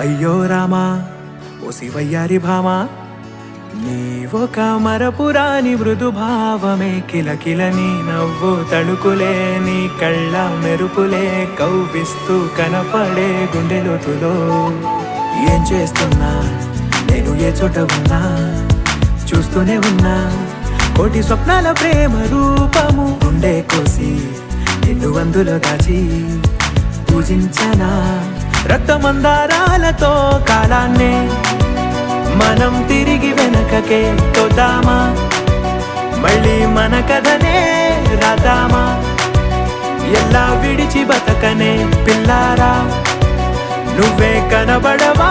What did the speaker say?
అయ్యో రామా ఓ శివయ్యారి భామా నీవొక మరపురాని మృదు భావమే కిలకిలని నవ్వు తడుకులే నీ కళ్ళ మెరుపులే కవ్విస్తూ కనపడే గుండెలోతులో ఏం చేస్తున్నా నేను ఏ చోట ఉన్నా చూస్తూనే ఉన్నా కోటి స్వప్నాల ప్రేమ రూపము గుండె కోసి నిన్ను అందులో దాచి పూజించనా రక్తమందారాలతో కాలాన్నే మనం తిరిగి వెనకకే తోదామా మళ్ళీ మన కథనే రాదామా ఎలా విడిచి బతకనే పిల్లారా నువ్వే కనబడవా